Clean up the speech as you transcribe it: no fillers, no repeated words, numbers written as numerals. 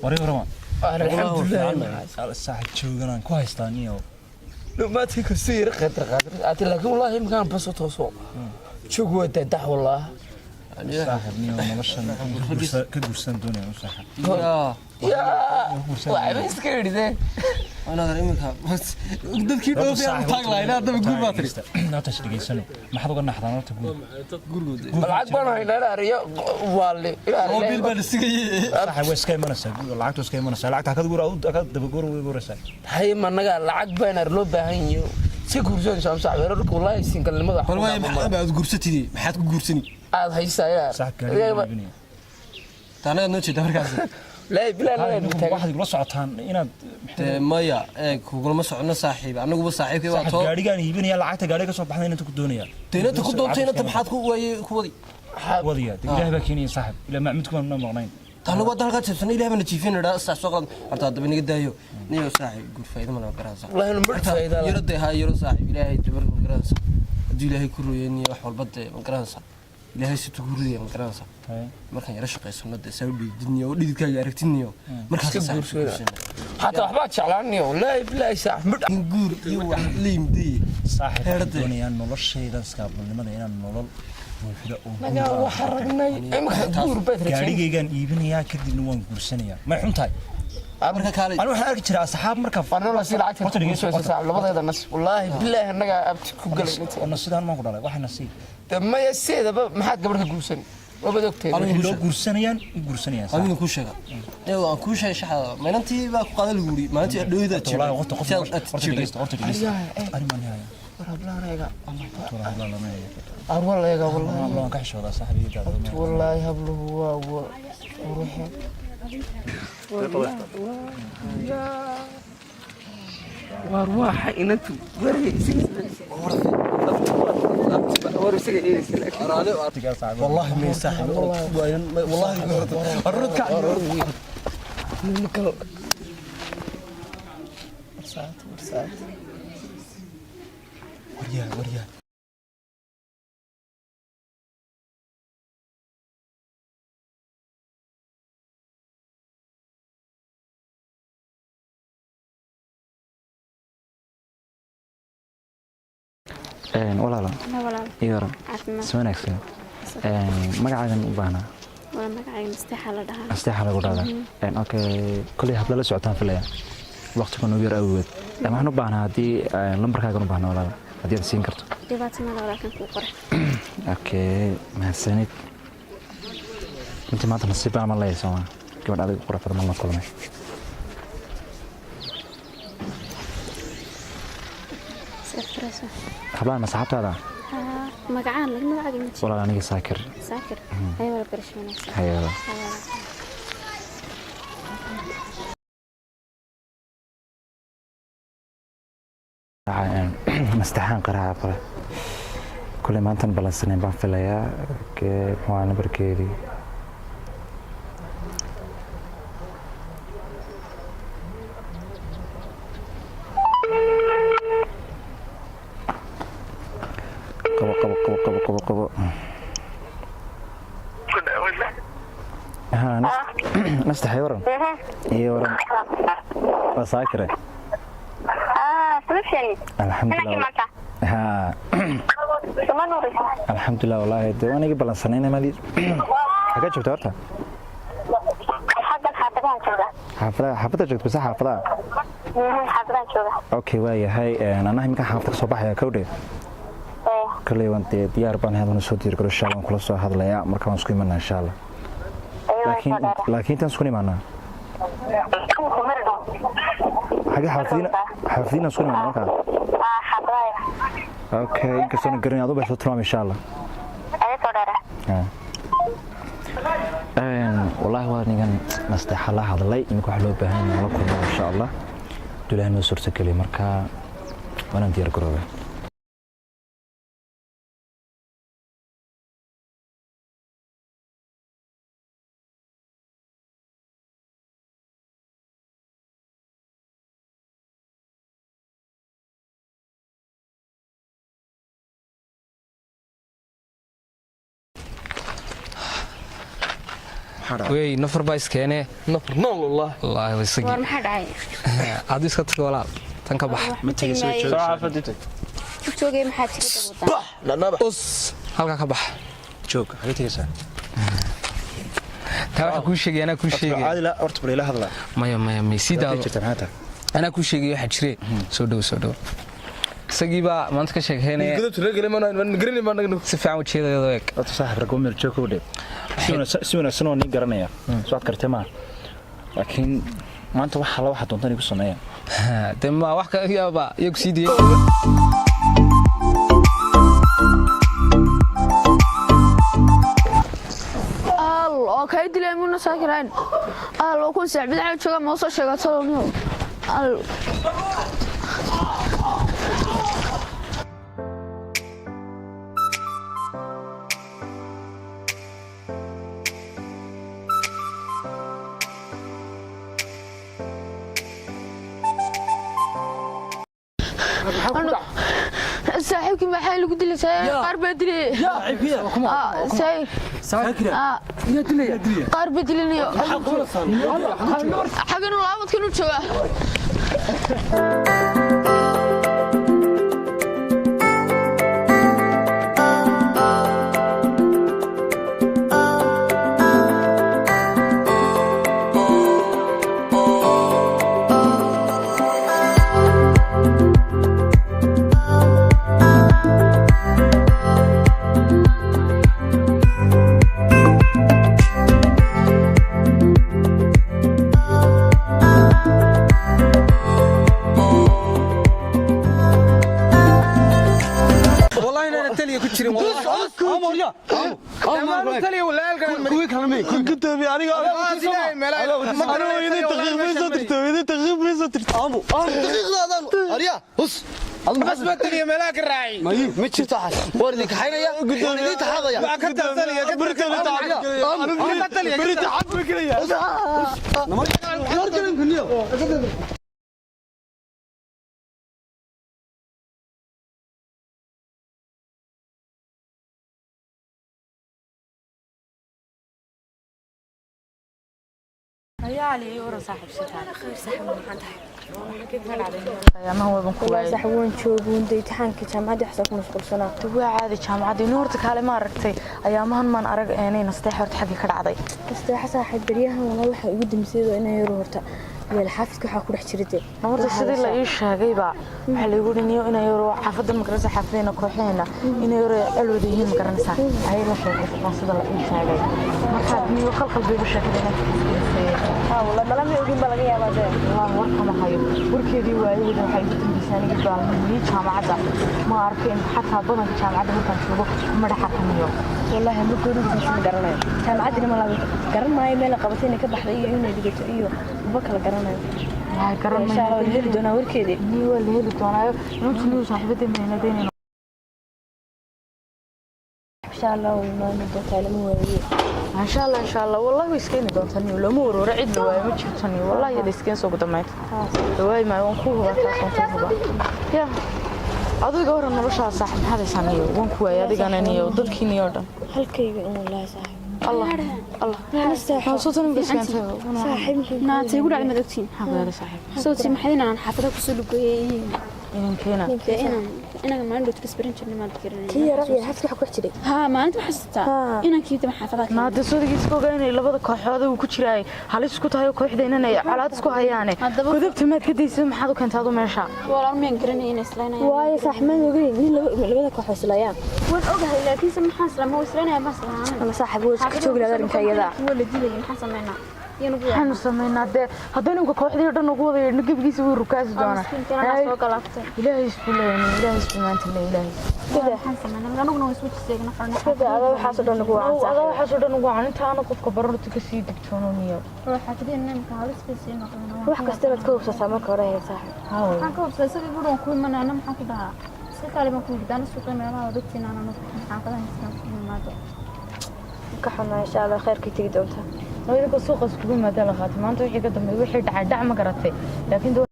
وري ورما الحمد لله الساحة شوقنا كويس تانية لو ما تكسير قدر لكن والله مكان بس توصل شو قوة تح والله صاحب نيو مبشر كدرسان دنيا صاحب يا واحد مسكين ده أنا غير إمك بس قدرت كيف أوصل تاج لاين هذا بقول باتري لا تشتري سنة ما حد قلنا حضرنا تقول العقبة لا ريا والله هو بيلبس السجاير صاحب ويسكي منسى العقد ويسكي منسى العقد هكذا تقول أو هكذا بقول ويقول رسالة هاي ما نجا العقبة نرلو بهينيو سكورسون شام صاحب يقولك والله يسين كلمة والله ما بعد قرصتي ما حد قرصني هذا هي ساير صاحب كلام أنا نوتشي ده مركز لا بلا واحد يقول صعطان هنا مايا كوكل ما صعنا صاحب أنا قبل صاحب كي وقته قاري كان يبين يلا عايته قاري كسب بحنا أنت كدونيا تينا تقدم تينا تبحث كوي وضيع إلهي بكيني صاحب إلى ما عمتكم من مغنين تانو بعد هالك تبصني إلهي من تشوفين هذا الساعة أرتاد بني قد هيو نيو صاحب قول فايدة ما نقرأ صاحب والله نمر فايدة يرد هاي يرد صاحب إلهي تبر مقرأ صاحب دي إلهي كرويني وحول بد مقرأ صاحب إلهي ستقولي مقرأ صاحب markaan yara shaqeysano de saawdi didniyo dhididkaaga aragtiniyo markaas حتى waxbaad jeclaaniyo wallahi billahi saaxib guur iyo wax leemdi saaxib doonayaan noloshayda iskaabnimada inaan nolol buuxda oo naga wax ragnay imka guur bedre gaarigaygan iibinayaa kadibna waan guursanayaa ma xuntahay marka kale أنا waxaan arki jiray asxaab marka farnala si lacagta soo saaxib labadeeda nas wallahi billahi naga abti ku galay oo sidaan ma ku dhalay waxna si ma yaseedaba maxaad gabarka guursan وبدوكتي لو قرسنيان قرسنيان أنا كل شيء أنا كل شيء شحال ما أنتي بقى قادر الجوري ما أنتي لو إذا والله وقت أنا ما نهاية لا رجع والله لا ما هي والله يا والله والله كحش والله صاحبي والله يهبله هو وروحي وارواح إنتو والله ما يسحب والله الرد كعب مرسات وريا ولا لا يورم سمعناكسين magacaagan u baahnaa waa magacayga Asteexa lagu dhadaa okay kulli habla la socotaan filaya waqtiga noo yar awgeed waxaan u baahnaa hadii lambarkaaga u baahnaa walaal hadii aad siin karto dhibaatana walaalkan ku qoray okay mahadsanid inta maanta nasiib ama la yeesho gabadh adag qorafada ma la kulmay safrasa hablaan ma saxabtaada magacaan lagu magacaagay walaal aniga saakir ay wala barasheenaysa hayo مستحان قراءة فلا كل ما أنت بلسنين بفلايا كموانا بركيري قبو ها نستحي ورم ايه ورم وساكرة الحمد لله ها الحمد لله والله وانا قبل سنين مالي حاجات شفت ورتها حافظة جبت بس حافظة اوكي واي هاي انا يمكن حافظة صباح يا كودي كلي وانت ديار بان هذا نسوي يركل الشغل كل صو هذا لا مركب نسكن منا ان شاء الله لكن تنسكني معنا حاجة حافظين نسكن معنا كذا اوكي كسرنا قرني هذا بس تمام ان شاء الله والله وانا كان مستحيل الله هذا لا يمكن حلو بهين ولكم ان شاء الله دولها نسور سكلي مركا وانا ندير قروبه wey nafar baa iskeenee نفر نول والله wallaahi wasagi war maxaa dhacay aad iska tag walaal tan ka bax ma tagay soo joog joogay maxaa jira dad wada لا نبح us halka ka bax joog hada tagaysaa taa waxa ku sheegay ana ku sheegay caadi la horta bal ila hadla maya sidaa jirta maxaa ana ku sheegay waxa jire soo dhow isagii baa maanta ka sheekeynaya قدرت رجل ما نقرني ما نقدر si fiican ujeedayado eeg horta saaxib rag meel joog u dhib si wanaagsan oo nin garanaya soo adkartay ma laakiin maanta waxa la waxa doontan igu sameeyaa dema wax ka yaaba iyagu sii diiday okay dilay muna saakiraan loo kun saaxibada aan jooga ma soo sheegay talooniyo صاحبك ما حالك قلت لي قارب ادري يا عبيه ساي ساكره يا دلي قارب ادري حاجه نو لابد كانوا جوغا بس بتلي ملاك الراعي ما تشوف تحت وردك حينيا وردك تحاضيا ما كنت تلي بريت حبك ليا يا علي ورا صاحب شتان khayr saxan maxaan tahay ما هو بنكوي saxwan joogun deetaanka jaamacada xisab mashquulsana waa caadi jaamacadii nuurta kale ma aragtay ayaamahan maan arag inay nastay horta xagga ka dhacday kasta saaxiib bariyahan wala waxa ugu dambeeyay inay yar horta meel xaafidka waxa ku dhex jirtay nuurta sidii la ii sheegay baa waxa la igu dhiniyo inay yar xaafada magarasa xaafadina kooxeena inay yar alwada yihiin magarasa ay la sheegay sida la ii sheegay marka niyo qalqal bay u sheegay wala malama ogin balaga yaabaa والله وركم هايو وركيدي وايد waxay u dambeysay baalmii jaamacada ma arkeen xataa badan jaamacada markaan joogo ma dhaxarkaniyo wallahi ma goorigiisa garanayo jaamacadina ma laga garanayo meel qabatay inay ka baxday iyo inay dhigato iyo uba kala garanayo waa garanayo insha Allah heli doona warkeedii ni wala heli doonaayo inuu saaxiibada meeladeen insha Allah ma doontaa lama waayo إن شاء الله والله ويسكيني دونتني ولا مور ورعد لواي ما جبتني والله يا ديسكين سوق دميت لواي ما ينكوه بس يا أدو جورا نرشة صاحب هذا سنيو وانكوه يا دي جانيو ضدكي نيوردن halkayga in wallahi saaxiib الله صوتنا بس كان saaxiib naatay ugu dhacay madogtiin هذا صاحب صوتي maxay inaan xaafada ku soo lugeeyay إن كنا inaan maandhood ka sbarin jirnay ma garanay كي رأي حفظك حكوا حجري ها maalinta xasuusta inaan kiita xaafada ما دسودي جيسكو جايني لبض كحادة وكشراي هل سكوت هاي كوحدة إننا على تسكو هياني كذبت ما تكدي سم حدو كنت هذا ماشى والله ما garanay in islaanay waayo saaxiibman ogay nin labada koox islayaan waan ogahay laakiin sama xasla ma islaanay ma islaanay ama saaxiib way iska joog la arinka iyada wala dilay maxaa sameynaa waxaanu sameynaa dee haddaynu kooxdii dhan ugu wada yeedhno gebigiisa wuu rukaasi doonaa ilaahay isku leeyni ilaahay isku maanta le ilaahay waxaan sameynaa anuguna way soo jiseegna farna sida ada waxaas oo dhan ugu wacan ada waxaas oo dhan ugu wacan inta aanu qofka bararta ka sii digtoonooniyo waxa kadib nimka halis ka sii noqonaa wax kasta baad ka hubsataa marka hore ee saaxiib waxaan ka hubsaday sidii guriga ku imanayna maxaan ku dhahaa si kale ma ku yidaan suuqa meelaha dadkiina aan maxaan ka haystaa maado ka xunaa insha Allah khayrkii tigi doonta نويدك السوق اسكوبي ما دلقات ما أنت وحي قدم وحي دع ما قرأتي لكن دو